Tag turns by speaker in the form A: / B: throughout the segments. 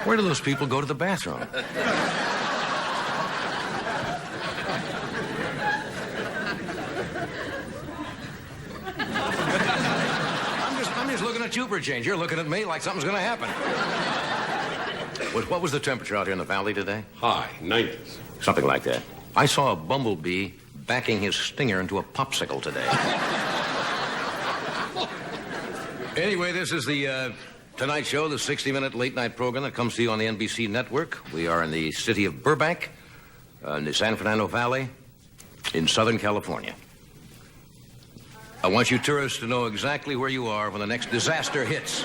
A: Where do those people go to the bathroom? I'm just looking at you for a change. You're looking at me like something's going to happen. What was the temperature out here in the valley today?
B: High, 90s.
A: Something like that. I saw a bumblebee backing his stinger into a popsicle today. Anyway, this is the Tonight Show, the 60-minute late-night program that comes to you on the NBC network. We are in the city of Burbank, in the San Fernando Valley, in Southern California. I want you tourists to know exactly where you are when the next disaster hits.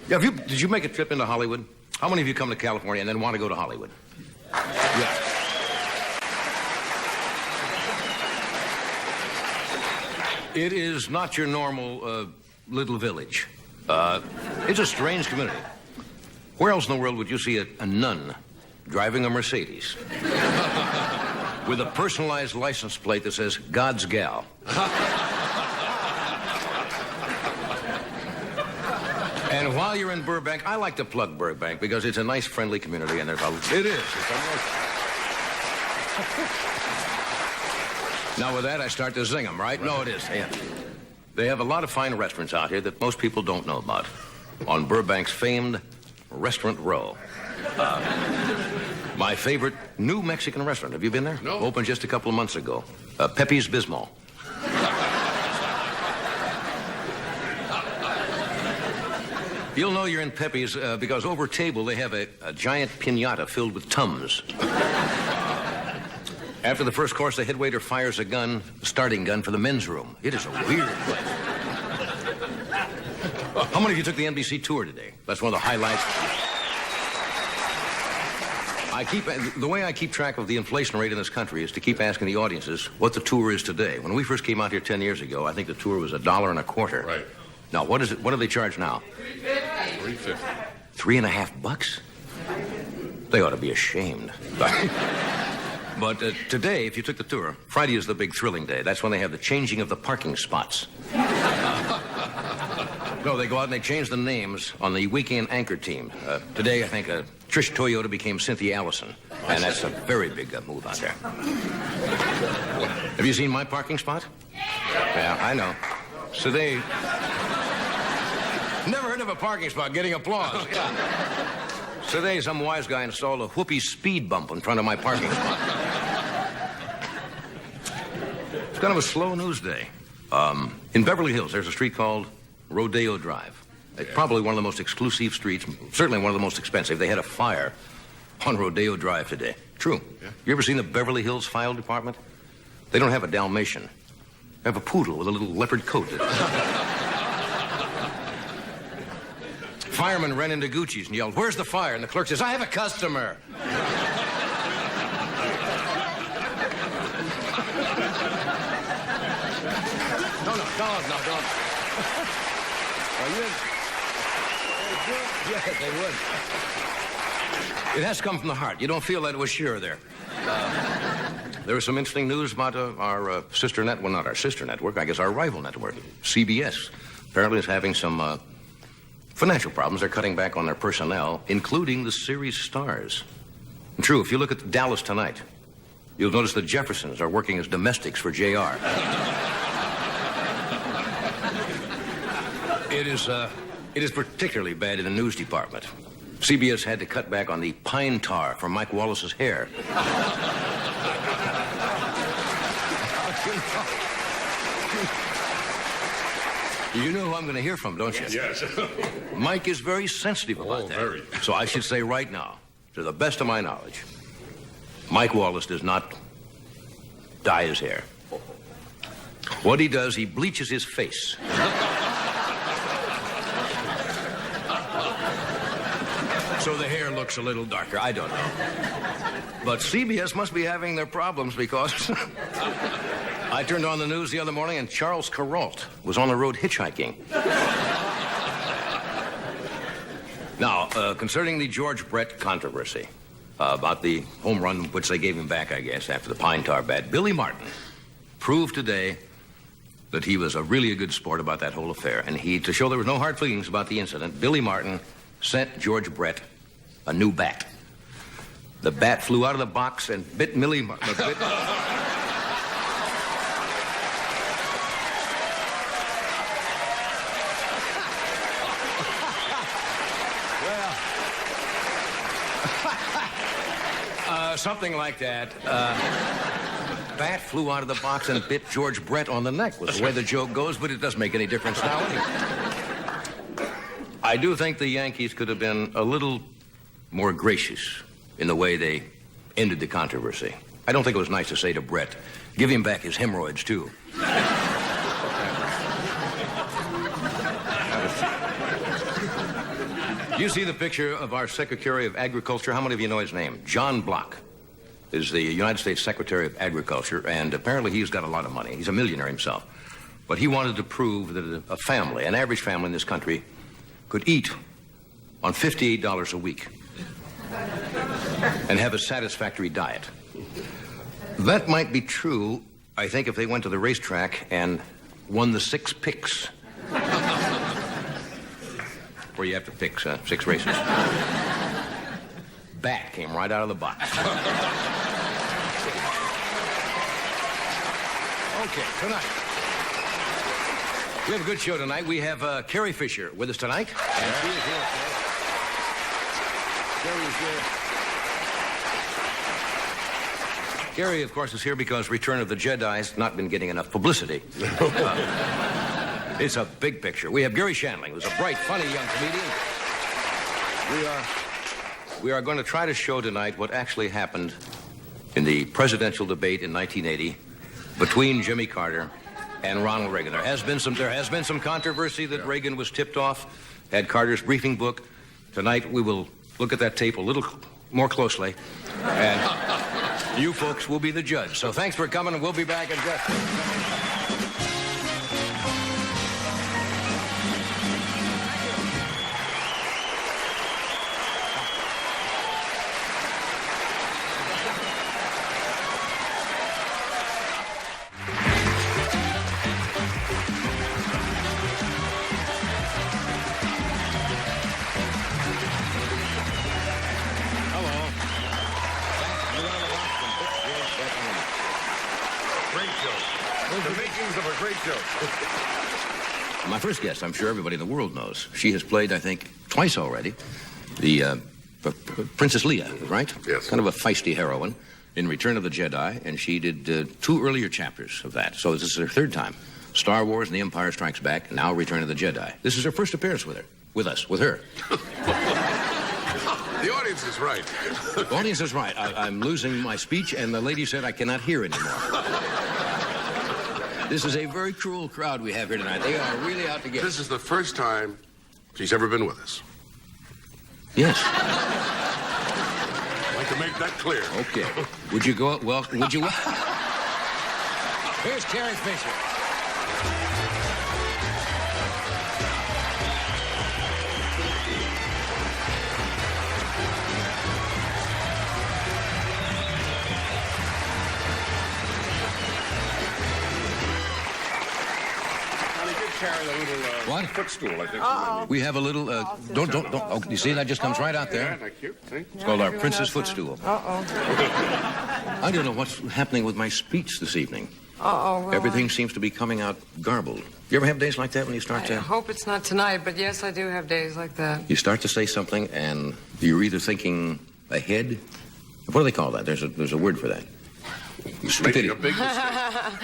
A: Yeah, did you make a trip into Hollywood? How many of you come to California and then want to go to Hollywood? Yeah. It is not your normal little village. It's a strange community. Where else in the world would you see a nun driving a Mercedes with a personalized license plate that says God's gal? And while you're in Burbank, I like to plug Burbank because it's a nice, friendly community, and it is. Now, with that, I start to zing them, right? No, it is. Yeah. They have a lot of fine restaurants out here that most people don't know about. On Burbank's famed Restaurant Row. My favorite new Mexican restaurant. Have you been there?
B: No.
A: Opened just a couple of months ago. Pepe's Bismol. You'll know you're in Pepe's because over table they have a giant piñata filled with Tums. After the first course, the head waiter fires a starting gun for the men's room. It is a weird place. How many of you took the NBC tour today? That's one of the highlights. The way I keep track of the inflation rate in this country is to keep asking the audiences what the tour is today. When we first came out here 10 years ago, I think the tour was $1.25.
B: Right.
A: Now, what is it? What do they charge now?
B: $3.50.
A: $3.50? They ought to be ashamed. But today, if you took the tour, Friday is the big thrilling day. That's when they have the changing of the parking spots. No, they go out and they change the names on the weekend anchor team. Today, I think Trish Toyota became Cynthia Allison. And that's a very big move out there. Have you seen my parking spot? Yeah, I know. So they... Never heard of a parking spot getting applause. Today, some wise guy installed a whoopee speed bump in front of my parking spot. It's kind of a slow news day. In Beverly Hills, there's a street called Rodeo Drive. It's probably one of the most exclusive streets, certainly one of the most expensive. They had a fire on Rodeo Drive today. True. Yeah. You ever seen the Beverly Hills Fire Department? They don't have a Dalmatian. They have a poodle with a little leopard coat. Fireman ran into Gucci's and yelled, "Where's the fire?" And the clerk says, "I have a customer." No, don't. Yes, they would. It has to come from the heart. You don't feel that it was sure there. There was some interesting news about our sister network. Well, not our sister network. I guess our rival network, CBS. Apparently is having some financial problems. They're cutting back on their personnel, including the series stars. And true, if you look at Dallas tonight, you'll notice the Jeffersons are working as domestics for JR. It is particularly bad in the news department. CBS had to cut back on the pine tar for Mike Wallace's hair. You know who I'm going to hear from, don't you?
B: Yes.
A: Mike is very sensitive about that.
B: Very.
A: So I should say right now, to the best of my knowledge, Mike Wallace does not dye his hair. What he does, he bleaches his face. So the hair looks a little darker. I don't know. But CBS must be having their problems because I turned on the news the other morning and Charles Kuralt was on the road hitchhiking. Now, concerning the George Brett controversy about the home run, which they gave him back, I guess, after the pine tar bat, Billy Martin proved today that he was really a good sport about that whole affair. And to show there was no hard feelings about the incident, Billy Martin sent George Brett a new bat. The bat flew out of the box and bit Millie... something like that. Bat flew out of the box and bit George Brett on the neck, was the way the joke goes, but it doesn't make any difference now anyway. I do think the Yankees could have been a little more gracious in the way they ended the controversy. I don't think it was nice to say to Brett, give him back his hemorrhoids, too. You see the picture of our Secretary of Agriculture. How many of you know his name? John Block is the United States Secretary of Agriculture, and apparently he's got a lot of money. He's a millionaire himself. But he wanted to prove that a family, an average family in this country, could eat on $58 a week and have a satisfactory diet. That might be true, I think, if they went to the racetrack and won the 6 picks. Where you have to pick 6 races. Bat came right out of the box. Okay, tonight. We have a good show tonight. We have Carrie Fisher with us tonight. And she is here. Carrie is here. Garry, of course, is here because Return of the Jedi has not been getting enough publicity. It's a big picture. We have Garry Shandling, who's a bright, funny young comedian. We are going to try to show tonight what actually happened in the presidential debate in 1980 between Jimmy Carter and Ronald Reagan. There has been some controversy that Reagan was tipped off, had Carter's briefing book. Tonight we will look at that tape a little more closely, and you folks will be the judge. So thanks for coming, and we'll be back in just... My first guest, I'm sure everybody in the world knows. She has played, I think, twice already, the Princess Leia, right?
B: Yes.
A: Kind of a feisty heroine in Return of the Jedi, and she did 2 earlier chapters of that. So this is her 3rd time. Star Wars and The Empire Strikes Back, and now Return of the Jedi. This is her first appearance with her. With her.
B: The audience is right.
A: The audience is right. I'm losing my speech, and the lady said I cannot hear anymore. This is a very cruel crowd we have here tonight. They are really out to get
B: This is the first time she's ever been with us.
A: Yes.
B: I'd like to make that clear.
A: Okay. Would you go... Well, would you... Here's Carrie Fisher.
B: Carry a little
A: what?
B: Footstool, I think.
A: We have a little, don't. Oh, you see, that just comes right out
B: Yeah,
A: there.
B: thank you. See?
A: It's called our Princess Footstool. I don't know what's happening with my speech this evening.
C: Well,
A: Everything seems to be coming out garbled. You ever have days like that when you start
C: I
A: to...
C: hope it's not tonight, but yes, I do have days like that.
A: You start to say something, and you're either thinking ahead... What do they call that? There's a word for that.
B: Making a big mistake.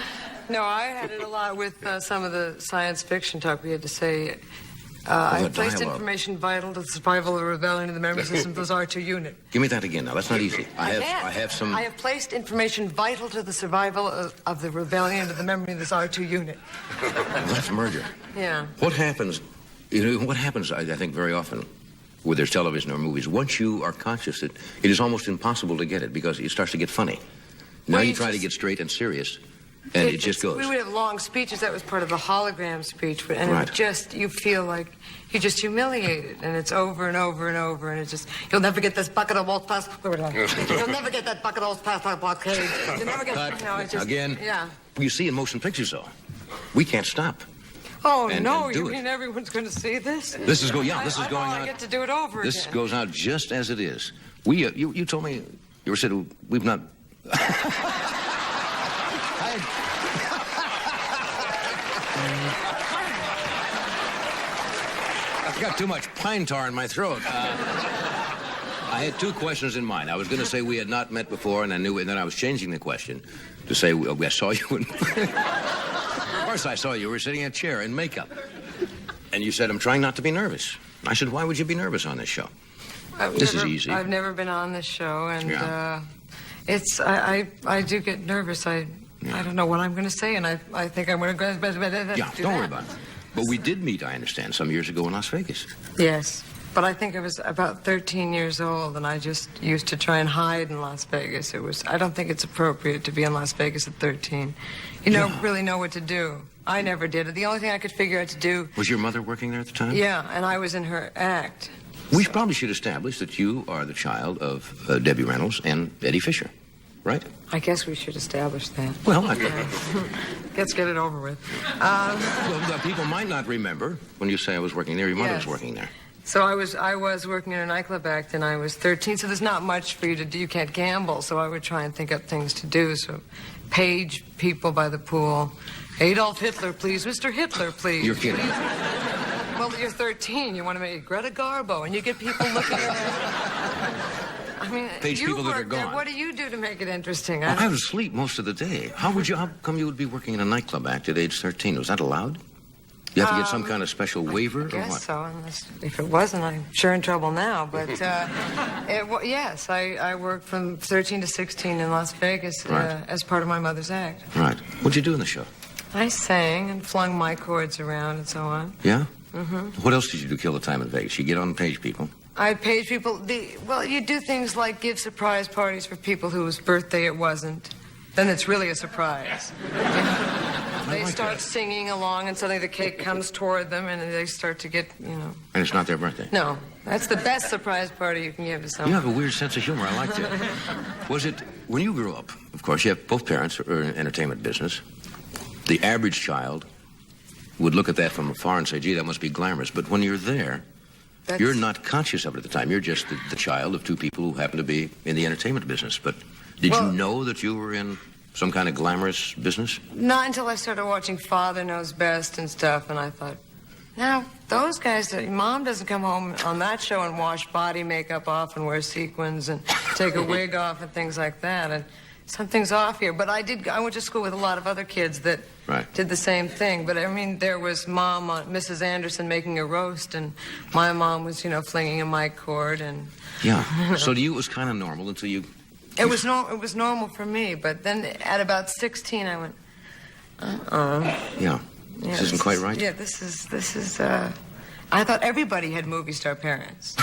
C: No, I had it a lot with some of the science fiction talk we had to say. I placed
A: dialogue.
C: information vital to the survival of the rebellion of the memory system of those R2 unit.
A: Give me that again now. That's not easy. I have some...
C: I have placed information vital to the survival of the rebellion of the memory of this R2 unit.
A: That's murder.
C: Yeah.
A: What happens, I think, very often, whether there's television or movies, once you are conscious that it is almost impossible to get it because it starts to get funny. Now
C: Well,
A: you
C: you
A: try to
C: just-
A: get straight and serious, and it just goes.
C: We would have long speeches. That was part of the hologram speech. And
A: Right.
C: you feel like you're just humiliated. And it's over and over and over. And it's just, you'll never get this bucket of old past. You'll never get that bucket of old past blockade. You'll never get,
A: Cut.
C: it's just,
A: Again.
C: Yeah.
A: You see in motion pictures, though, we can't stop.
C: Oh,
A: and
C: no,
A: do
C: you
A: it.
C: mean everyone's going to see this?
A: This is going
C: I
A: out.
C: get to do it over
A: This
C: again.
A: goes out just as it is. You told me, you were said we've not... I've got too much pine tar in my throat. I had two questions in mind. I was going to say we had not met before, and then I was changing the question to say I saw you in... Of course I saw you. You were sitting in a chair in makeup. And you said, I'm trying not to be nervous. I said, why would you be nervous on this show? This is easy.
C: I've never been on this show, and
A: Yeah.
C: I do get nervous. I don't know what I'm going to say, and I think I'm going to go...
A: Yeah, don't worry about it. But we did meet, I understand, some years ago in Las Vegas.
C: Yes, but I think I was about 13 years old, and I just used to try and hide in Las Vegas. I don't think it's appropriate to be in Las Vegas at 13. You don't really know what to do. I never did it. The only thing I could figure out to do...
A: Was your mother working there at the time?
C: Yeah, and I was in her act.
A: We probably should establish that you are the child of Debbie Reynolds and Eddie Fisher, right?
C: I guess we should establish that.
A: Well,
C: Let's get it over with.
A: well, people might not remember when you say I was working there. Your mother was
C: Yes.
A: working there.
C: So I was working in a nightclub act, and I was 13, so there's not much for you to do. You can't gamble, so I would try and think up things to do. So page people by the pool. Adolf Hitler, please. Mr. Hitler, please.
A: You're kidding.
C: Well, you're 13. You want to make Greta Garbo, and you get people looking around. I mean,
A: Page
C: you
A: people that are
C: work there.
A: gone.
C: What do you do to make it interesting?
A: Well, I was asleep most of the day. How come you would be working in a nightclub act at age 13? Was that allowed? You have to get some kind of special waiver
C: I
A: or
C: guess
A: what?
C: so. Unless, if it wasn't, I'm sure in trouble now. But yes, I worked from 13 to 16 in Las Vegas
A: Right.
C: as part of my mother's act.
A: Right. What'd you do in the show?
C: I sang and flung my chords around and so on.
A: Yeah? Mm-hmm. What else did you do to kill the time in Vegas? You get on page people.
C: I paid people. Well, you do things like give surprise parties for people whose birthday it wasn't. Then it's really a surprise. They
A: like
C: start
A: that.
C: singing along, and suddenly the cake comes toward them, and they start to get,
A: And it's not their birthday.
C: No, that's the best surprise party you can give to someone.
A: You have a weird sense of humor. I like that. Was it, when you grew up, of course, you have both parents are in entertainment business. The average child would look at that from afar and say, gee, that must be glamorous. But when you're there, you're not conscious of it at the time. You're just the child of two people who happen to be in the entertainment business. But did you know that you were in some kind of glamorous business?
C: Not until I started watching Father Knows Best and stuff, and I thought, now, those guys, Mom doesn't come home on that show and wash body makeup off and wear sequins and take a wig off and things like that. And something's off here. But I went to school with a lot of other kids that did the same thing. But, I mean, there was Mom, Mrs. Anderson, making a roast, and my mom was, flinging a mic cord. And
A: Yeah. So to you, it was kind of normal until you...
C: It was normal for me. But then at about 16, I went,
A: Yeah. This isn't quite right?
C: Yeah, this is, I thought everybody had movie star parents.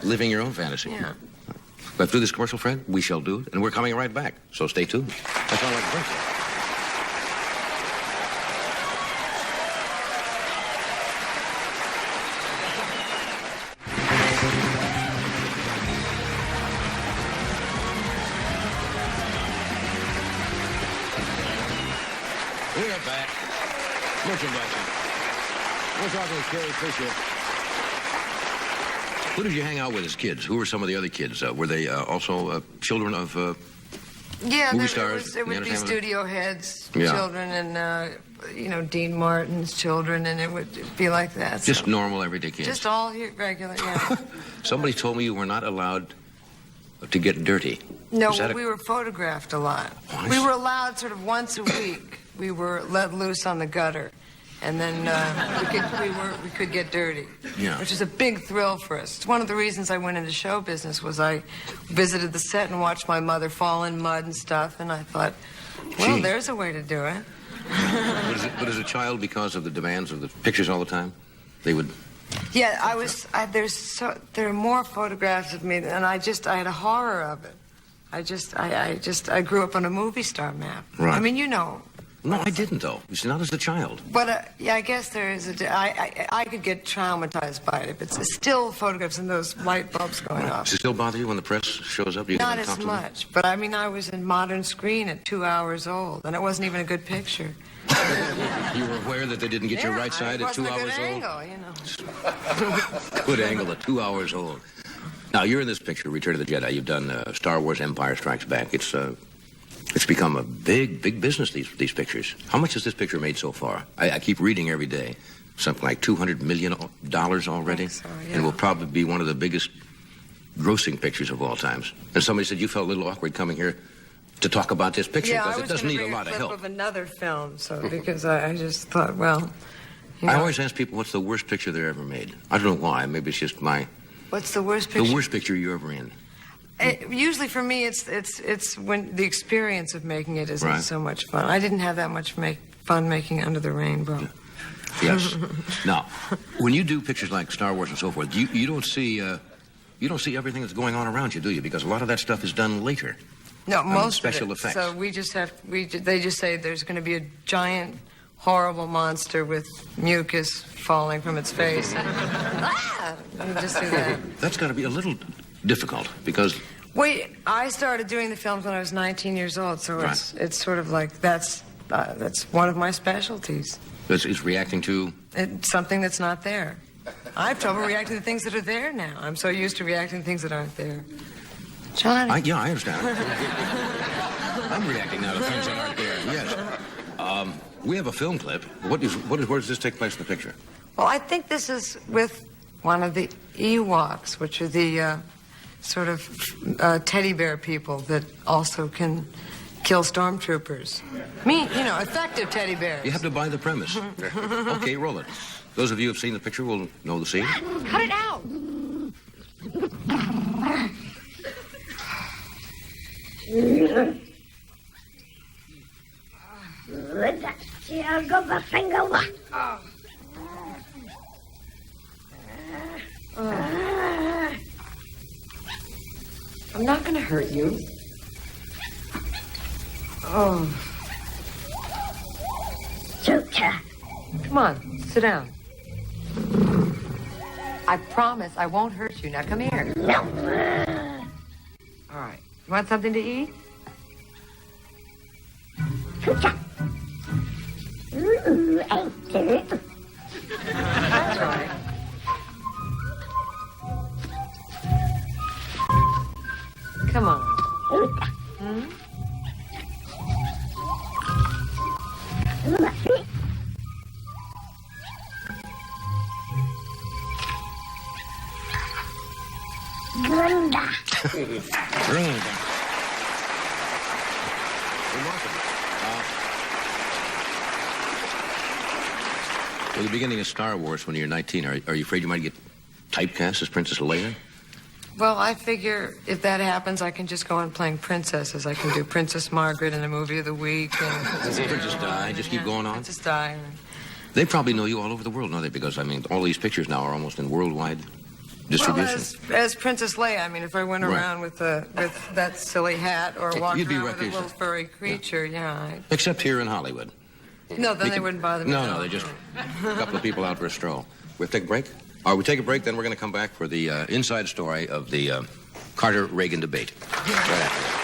A: Living your own fantasy.
C: Yeah.
A: But through this commercial, friend, we shall do it, and we're coming right back. So stay tuned. That's all I can bring you. We are back. Merchandising. We're talking with Carrie Fisher. Who did you hang out with as kids? Who were some of the other kids? Were they also children of movie stars?
C: It would be studio heads,
A: Yeah.
C: children, and Dean Martin's children, and it would be like that.
A: Just normal, everyday kids?
C: Just all regular, yeah.
A: Somebody told me you were not allowed to get dirty.
C: No,
A: Is that
C: we were photographed a lot.
A: Oh, I
C: We
A: see.
C: were allowed sort of once a week. We were let loose on the gutter, and then we could get dirty,
A: Yeah.
C: which is a big thrill for us. It's one of the reasons I went into show business was I visited the set and watched my mother fall in mud and stuff, and I thought, well,
A: Gee.
C: there's a way to do it.
A: But as a child, because of the demands of the pictures all the time, they would...
C: Yeah, there are more photographs of me, and I had a horror of it. I grew up on a movie star map.
A: Right.
C: I mean,
A: No, I didn't, though. You see, not as the child.
C: But, I guess there is I could get traumatized by it if it's still photographs and those light bulbs going off.
A: Does it still bother you when the press shows up? Do you
C: Not
A: get to
C: as
A: talk to them?
C: much. But, I mean, I was in Modern Screen at 2 hours old, and it wasn't even a good picture.
A: You were aware that they didn't get your right side at 2 hours old?
C: Angle, you know.
A: Good angle at 2 hours old. Now, you're in this picture, Return of the Jedi. You've done Star Wars Empire Strikes Back. It's become a big business, these pictures. How much has this picture made so far? I keep reading every day. Something like $200 million already.
C: So, yeah.
A: And will probably be one of the biggest grossing pictures of all times. And somebody said you felt a little awkward coming here to talk about this picture because it doesn't need a lot of help.
C: I was going to bring a clip of another film, so because I just thought, well, you know.
A: I always ask people, what's the worst picture they ever made? I don't know why. Maybe it's just
C: What's the worst picture?
A: the worst picture you're ever in.
C: Usually for me, it's when the experience of making it isn't
A: Right.
C: so much fun. I didn't have that much fun making Under the Rainbow.
A: Yes. Now, when you do pictures like Star Wars and so forth, you don't see everything that's going on around you, do you? Because a lot of that stuff is done later.
C: No, most
A: special
C: of it.
A: effects.
C: So we just have they just say there's going to be a giant, horrible monster with mucus falling from its face. And you just do that.
A: That's got to be a little difficult because
C: I started doing the films when I was 19 years old, so
A: Right.
C: it's sort of like that's one of my specialties.
A: it's reacting to.
C: It's something that's not there. I have trouble reacting to things that are there now. I'm so used to reacting to things that aren't there. Johnny.
A: I understand. I'm reacting now to things that aren't there. Yes. We have a film clip. Where does this take place in the picture?
C: Well, I think this is with one of the Ewoks, which are the sort of teddy bear people that also can kill stormtroopers. Effective teddy bears.
A: You have to buy the premise. Okay, roll it. Those of you who've seen the picture will know the scene.
C: Cut it out. I'm not going to hurt you. Oh. Come on, sit down. I promise I won't hurt you. Now come here. No. All right. You want something to eat? That's right. Come on. Hmm?
A: Well, the beginning of Star Wars when you're 19, are you afraid you might get typecast as Princess Leia?
C: Well, I figure if that happens, I can just go on playing princesses. I can do Princess Margaret in the movie of the week. And
A: Princess Di, just keep going on?
C: Princess Di.
A: They probably know you all over the world, don't they? Because, all these pictures now are almost in worldwide distribution.
C: Well, as Princess Leia, if I went around with that silly hat or walked
A: You'd be
C: around with a little
A: recognized.
C: furry creature,
A: Except here in Hollywood.
C: No, then they wouldn't bother me.
A: No, they just a couple of people out for a stroll. We'll take a break? All right, we take a break, then we're going to come back for the inside story of the Carter-Reagan debate. Right after that.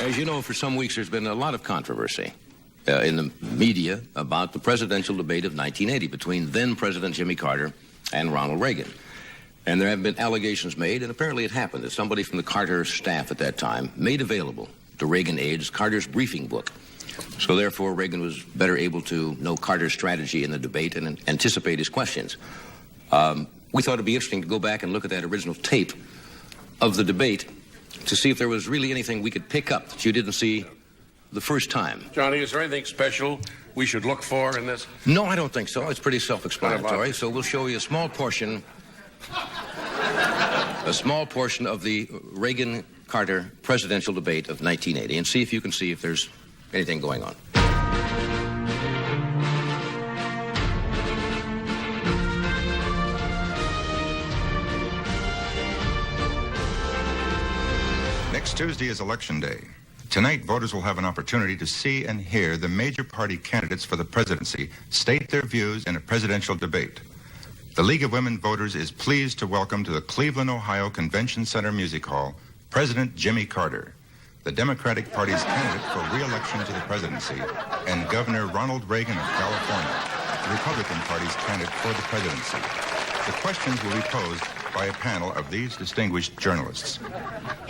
A: As you know, for some weeks there's been a lot of controversy in the media about the presidential debate of 1980 between then-President Jimmy Carter and Ronald Reagan. And there have been allegations made, and apparently it happened, that somebody from the Carter staff at that time made available to Reagan aides Carter's briefing book. So therefore, Reagan was better able to know Carter's strategy in the debate and anticipate his questions. We thought it'd be interesting to go back and look at that original tape of the debate to see if there was really anything we could pick up that you didn't see the first time.
B: Johnny, is there anything special we should look for in this?
A: No, I don't think so. It's pretty self-explanatory. So we'll show you a small portion of the Reagan-Carter presidential debate of 1980 and see if you can see if there's anything going on.
D: Next Tuesday is Election Day. Tonight, voters will have an opportunity to see and hear the major party candidates for the presidency state their views in a presidential debate. The League of Women Voters is pleased to welcome to the Cleveland, Ohio Convention Center Music Hall President Jimmy Carter, the Democratic Party's candidate for re-election to the presidency, and Governor Ronald Reagan of California, the Republican Party's candidate for the presidency. The questions will be posed by a panel of these distinguished journalists.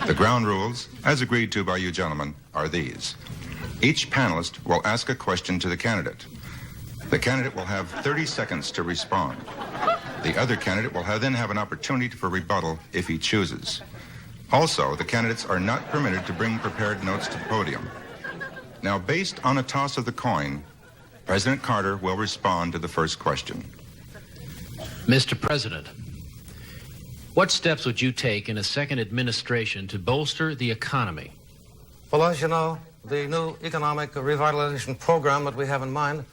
D: The ground rules, as agreed to by you gentlemen, are these. Each panelist will ask a question to the candidate. The candidate will have 30 seconds to respond. The other candidate will then have an opportunity for rebuttal if he chooses. Also, the candidates are not permitted to bring prepared notes to the podium. Now, based on a toss of the coin, President Carter will respond to the first question.
E: Mr. President, what steps would you take in a second administration to bolster the economy?
F: Well, as you know, the new economic revitalization program that we have in mind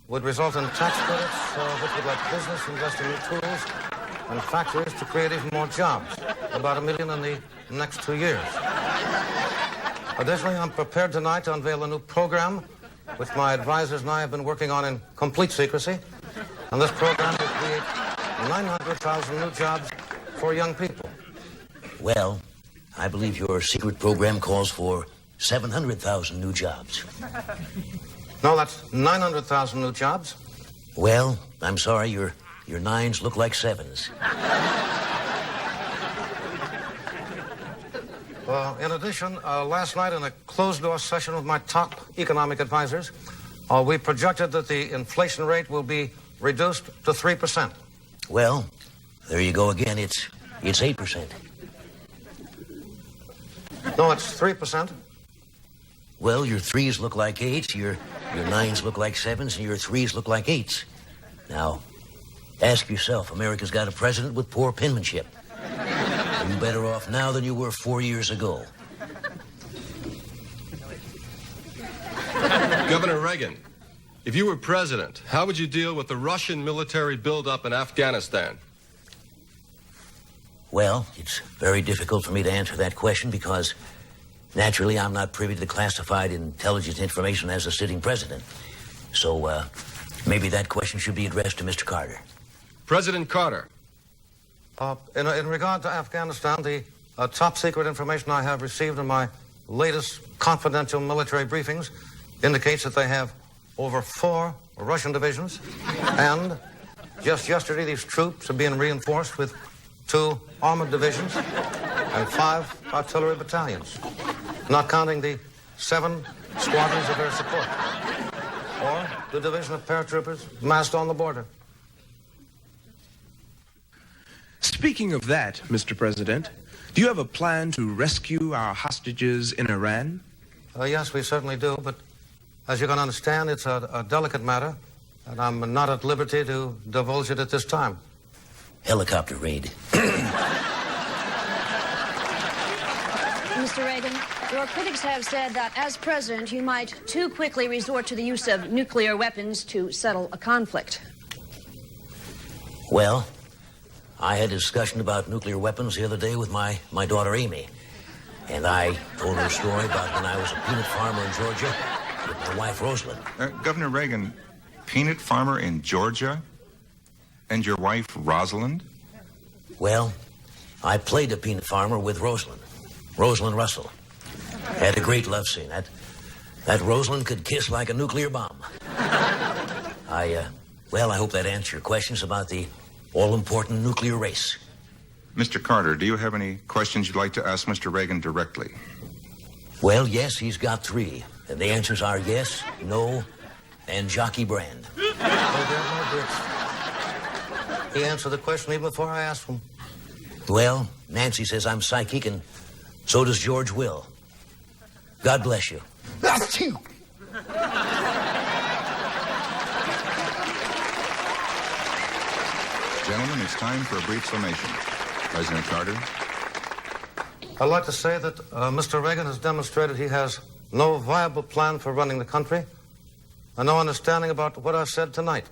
F: would result in tax credits which would let business invest in new tools and factories to create even more jobs, about 1 million in the next 2 years. Additionally, I'm prepared tonight to unveil a new program which my advisors and I have been working on in complete secrecy. And this program will create 900,000 new jobs for young people.
G: Well, I believe your secret program calls for 700,000 new jobs.
F: No, that's 900,000 new jobs.
G: Well, I'm sorry, your nines look like sevens.
F: In addition, last night in a closed-door session with my top economic advisors, we projected that the inflation rate will be reduced to 3%.
G: Well, there you go again. It's 8%.
F: No, it's 3%.
G: Well, your threes look like eights, your nines look like sevens, and your threes look like eights. Now, ask yourself, America's got a president with poor penmanship. Are you better off now than you were 4 years ago?
H: Governor Reagan, if you were president, how would you deal with the Russian military buildup in Afghanistan?
G: Well, it's very difficult for me to answer that question because, naturally, I'm not privy to the classified intelligence information as a sitting president. So, maybe that question should be addressed to Mr. Carter.
H: President Carter.
F: In regard to Afghanistan, the top secret information I have received in my latest confidential military briefings indicates that they have over 4 Russian divisions, and just yesterday these troops are being reinforced with 2 armored divisions and 5 artillery battalions, not counting the 7 squadrons of air support, or the division of paratroopers massed on the border.
I: Speaking of that, Mr. President, do you have a plan to rescue our hostages in Iran?
F: Yes, we certainly do, but as you can understand, it's a delicate matter, and I'm not at liberty to divulge it at this time.
G: Helicopter raid.
J: Mr. Reagan, your critics have said that as president, you might too quickly resort to the use of nuclear weapons to settle a conflict.
G: Well, I had a discussion about nuclear weapons the other day with my daughter Amy. And I told her a story about when I was a peanut farmer in Georgia with my wife Rosalind.
D: Governor Reagan, peanut farmer in Georgia? And your wife Rosalind?
G: Well, I played a peanut farmer with Rosalind Russell. Had a great love scene. That Rosalind could kiss like a nuclear bomb. I hope that answers your questions about the all-important nuclear race.
D: Mr. Carter, do you have any questions you'd like to ask Mr. Reagan directly?
G: Well, yes, he's got 3. And the answers are yes, no, and Jockey Brand.
F: He answered the question even before I asked him.
G: Well, Nancy says I'm psychic, and so does George Will. God bless you.
D: That's you. Gentlemen, it's time for a brief summation. President Carter.
F: I'd like to say that Mr. Reagan has demonstrated he has no viable plan for running the country and no understanding about what I've said tonight.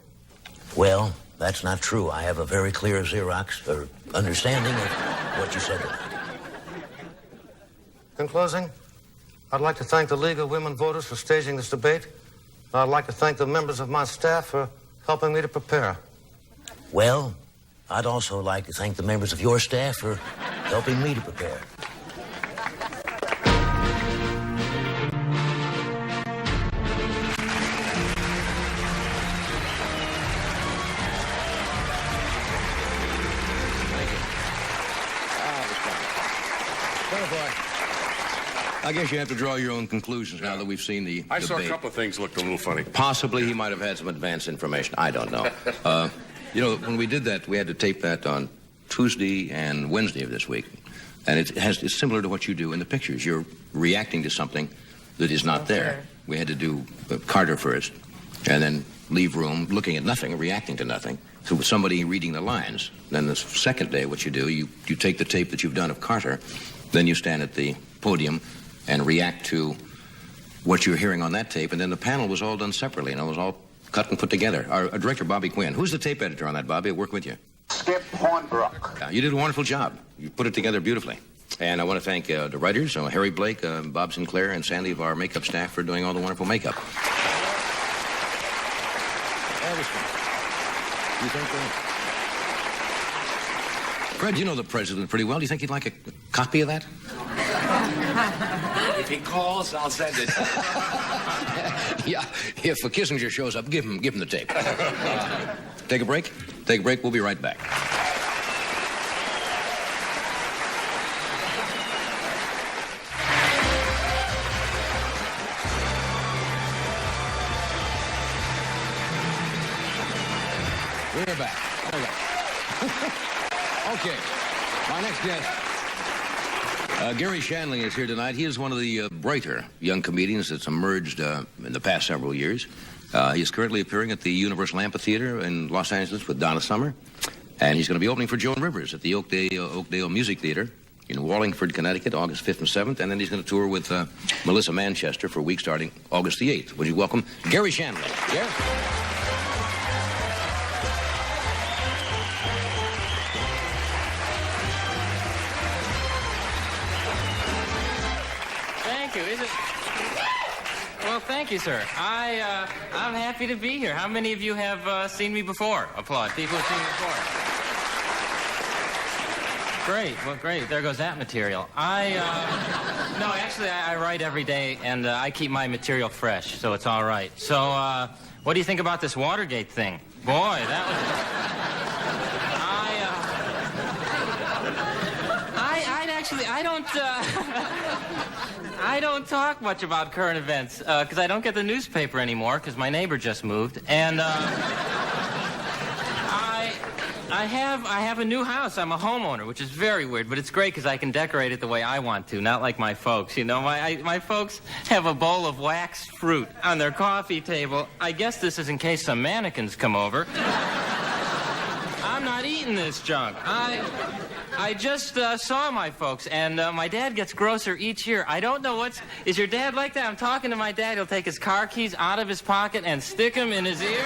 G: Well, that's not true. I have a very clear understanding of what you said tonight.
F: In closing, I'd like to thank the League of Women Voters for staging this debate. I'd like to thank the members of my staff for helping me to prepare.
G: Well, I'd also like to thank the members of your staff for helping me to prepare.
A: I guess you have to draw your own conclusions now that we've seen the
B: I
A: debate.
B: saw a couple of things looked a little funny.
A: Possibly he might have had some advance information. I don't know. When we did that, we had to tape that on Tuesday and Wednesday of this week. And it's similar to what you do in the pictures. You're reacting to something that is not there. We had to do Carter first, and then leave room, looking at nothing, reacting to nothing. So with somebody reading the lines. Then the second day, what you do, you take the tape that you've done of Carter, then you stand at the podium and react to what you're hearing on that tape, and then the panel was all done separately, and it was all cut and put together. Our director, Bobby Quinn. Who's the tape editor on that, Bobby? I work with you.
K: Skip Hornbrook.
A: You did a wonderful job. You put it together beautifully. And I want to thank the writers, Harry Blake, Bob Sinclair, and Sandy of our makeup staff for doing all the wonderful makeup. You think Fred, you know the president pretty well. Do you think he'd like a copy of that?
L: If he calls, I'll send it.
A: Yeah, if Kissinger shows up, give him the tape. Take a break? Take a break. We'll be right back. We're back. Okay. My next guest, Garry Shandling, is here tonight. He is one of the brighter young comedians that's emerged in the past several years. He is currently appearing at the Universal Amphitheater in Los Angeles with Donna Summer. And he's going to be opening for Joan Rivers at the Oakdale Music Theater in Wallingford, Connecticut, August 5th and 7th. And then he's going to tour with Melissa Manchester for a week starting August the 8th. Would you welcome Garry Shandling? Garry?
M: Well, thank you, sir. I'm happy to be here. How many of you have seen me before? Applaud. People who've seen me before. Great. Well, great. There goes that material. No, actually, I write every day, and I keep my material fresh, so it's all right. So, what do you think about this Watergate thing? Boy, that was... I don't talk much about current events because I don't get the newspaper anymore because my neighbor just moved, and I have a new house. I'm a homeowner, which is very weird, but it's great because I can decorate it the way I want to, not like my folks. You know, my folks have a bowl of waxed fruit on their coffee table. I guess this is in case some mannequins come over. I'm not eating this junk. I just saw my folks, and my dad gets grosser each year. I don't know is your dad like that? I'm talking to my dad. He'll take his car keys out of his pocket and stick them in his ear. You know?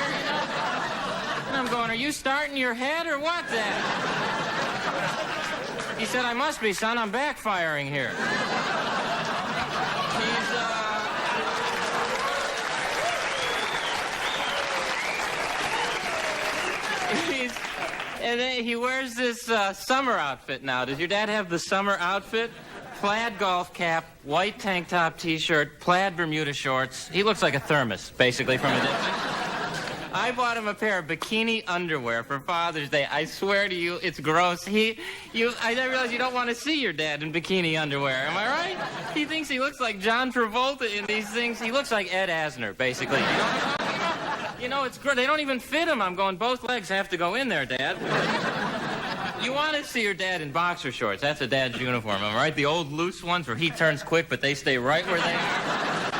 M: And I'm going, are you starting your head or what, Dad? He said, I must be, son. I'm backfiring here. And then he wears this summer outfit now. Does your dad have the summer outfit? Plaid golf cap, white tank top T-shirt, plaid Bermuda shorts. He looks like a thermos, basically, from a distance. I bought him a pair of bikini underwear for Father's Day. I swear to you, it's gross. I realize you don't want to see your dad in bikini underwear. Am I right? He thinks he looks like John Travolta in these things. He looks like Ed Asner, basically. You know, it's great. They don't even fit him. I'm going, both legs have to go in there, Dad. You want to see your dad in boxer shorts. That's a dad's uniform, am I right? The old loose ones where he turns quick, but they stay right where they are.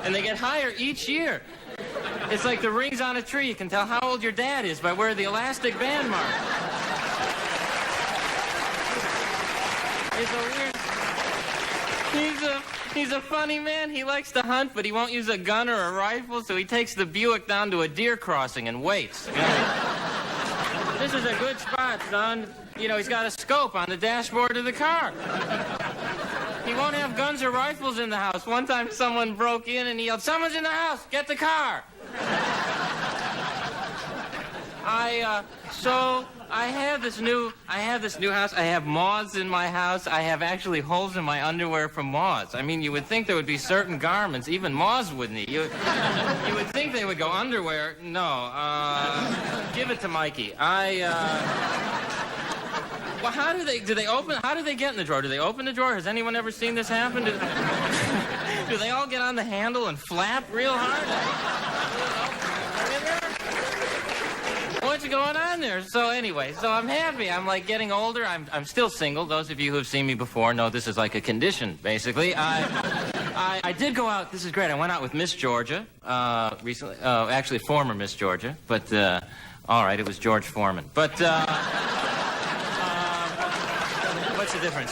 M: And they get higher each year. It's like the rings on a tree. You can tell how old your dad is by where the elastic band mark. It's a weird... He's a funny man. He likes to hunt, but he won't use a gun or a rifle, so he takes the Buick down to a deer crossing and waits. You know? This is a good spot, son. You know, he's got a scope on the dashboard of the car. He won't have guns or rifles in the house. One time someone broke in and he yelled, "Someone's in the house! Get the car!" So I have this new house. I have moths in my house. I have actually holes in my underwear from moths. I mean, you would think there would be certain garments even moths wouldn't eat. You would think they would go underwear. No. Give it to Mikey. Well, how do they get in the drawer? Do they open the drawer? Has anyone ever seen this happen? Do they all get on the handle and flap real hard? What's going on there? So anyway, I'm happy. I'm like getting older. I'm still single. Those of you who have seen me before know this is like a condition, basically. I did go out. This is great. I went out with Miss Georgia recently. Actually, former Miss Georgia. But all right, it was George Foreman. But what's the difference?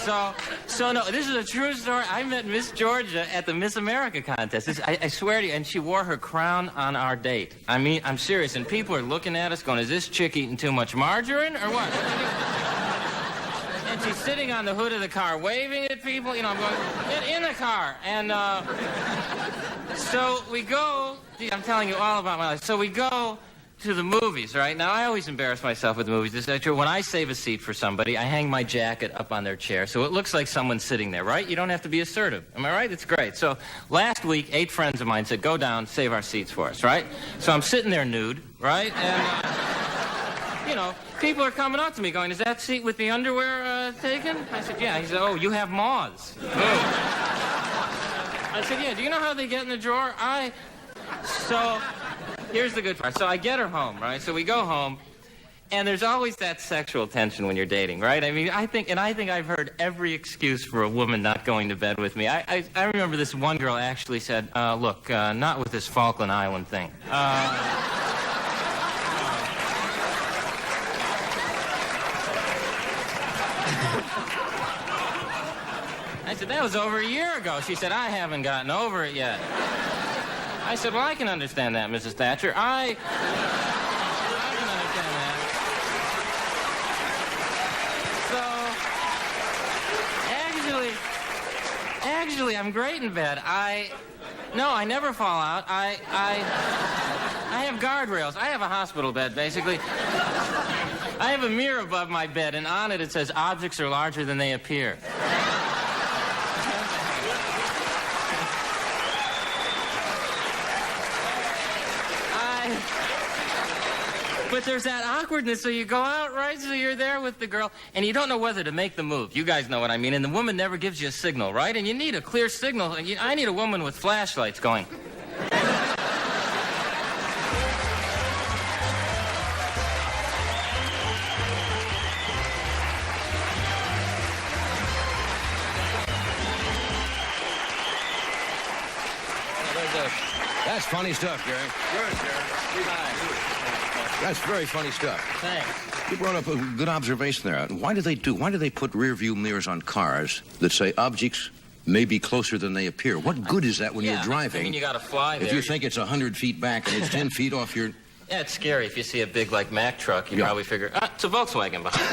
M: So no, this is a true story. I met Miss Georgia at the Miss America contest. I swear to you, and she wore her crown on our date. I mean, I'm serious. And people are looking at us going, "Is this chick eating too much margarine or what?" And she's sitting on the hood of the car waving at people. You know, I'm going, "Get in the car." And so we go. I'm telling you all about my life. So we go to the movies, right? Now, I always embarrass myself with the movies. This is true. When I save a seat for somebody, I hang my jacket up on their chair, so it looks like someone's sitting there, right? You don't have to be assertive. Am I right? It's great. So last week, 8 friends of mine said, "Go down, save our seats for us," right? So I'm sitting there nude, right? And, you know, people are coming up to me going, "Is that seat with the underwear taken?" I said, "Yeah." He said, "Oh, you have moths." I said, "Yeah, do you know how they get in the drawer?" So here's the good part. So I get her home, right? So we go home, and there's always that sexual tension when you're dating, right? I mean, I think I've heard every excuse for a woman not going to bed with me. I remember this one girl actually said, "Look, not with this Falkland Island thing." I said, "That was over a year ago." She said, "I haven't gotten over it yet." I said, "Well, I can understand that, Mrs. Thatcher. I can understand that." So, actually, I'm great in bed. No, I never fall out. I have guardrails. I have a hospital bed, basically. I have a mirror above my bed, and on it says, "Objects are larger than they appear." But there's that awkwardness, so you go out, right? So you're there with the girl, and you don't know whether to make the move. You guys know what I mean. And the woman never gives you a signal, right? And you need a clear signal. I need a woman with flashlights going.
A: That's funny stuff, Gary.
B: Good, Gary.
A: That's very funny stuff.
M: Thanks.
A: You brought up a good observation there. Why do they put rear view mirrors on cars that say objects may be closer than they appear? What good is that when you're driving?
M: I mean, you got to fly there.
A: If you think it's 100 feet back and it's 10 feet off your...
M: Yeah, it's scary. If you see a big, like, Mack truck, you probably figure, it's a Volkswagen behind.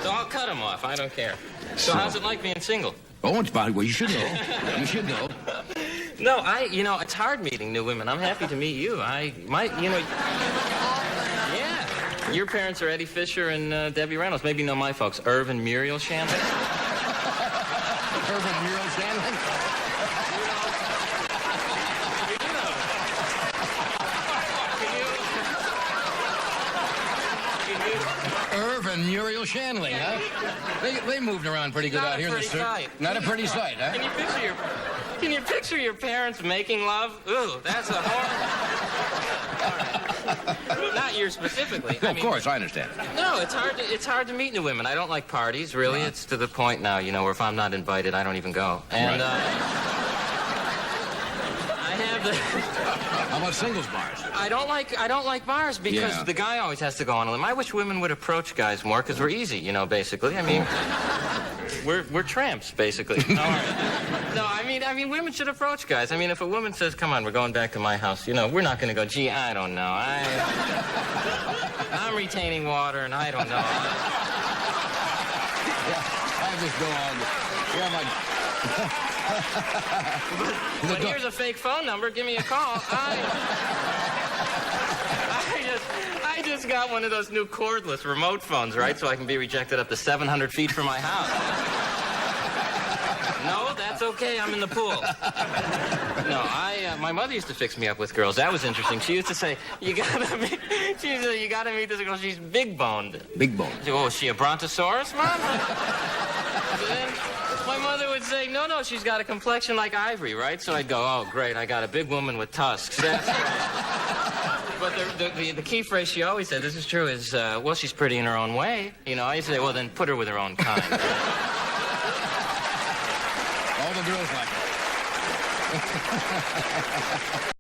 M: So I'll cut them off. I don't care. So how's it like being single?
A: Oh, it's bad. Well, you should know. You should know.
M: No, it's hard meeting new women. I'm happy to meet you. Yeah. Your parents are Eddie Fisher and Debbie Reynolds. Maybe you know my folks, Irv and Muriel Shandling.
A: Irv and Muriel Shandling? Irv and Muriel Shandling, huh? They moved around pretty good out here in the street. Not a pretty sight, huh?
M: Can you picture your parents making love? Ooh, that's a horror. Not yours specifically.
A: Of course, I understand.
M: No, it's hard to meet new women. I don't like parties, really. Right. It's to the point now, where if I'm not invited, I don't even go. And
A: right.
M: I have the...
A: How about singles bars?
M: I don't like bars because the guy always has to go on a limb. I wish women would approach guys more because we're easy, basically. I mean, we're tramps, basically. All right. No, I mean, women should approach guys. I mean, if a woman says, "Come on, we're going back to my house," we're not going to go, "Gee, I don't know. I'm retaining water, and I don't know."
A: I just go on.
M: But here's a fake phone number. Give me a call. I just got one of those new cordless remote phones, right? So I can be rejected up to 700 feet from my house. No, that's okay. I'm in the pool. No, my mother used to fix me up with girls. That was interesting. She used to say, you gotta meet this girl. She's big boned.
A: Big boned.
M: Oh, is she a brontosaurus, Mom? Then my mother would say, no, she's got a complexion like ivory, right? So I'd go, oh, great, I got a big woman with tusks. That's great. But the key phrase she always said, this is true, is, well, she's pretty in her own way. You know, I used to say, well, then put her with her own kind.
A: All the girls like it.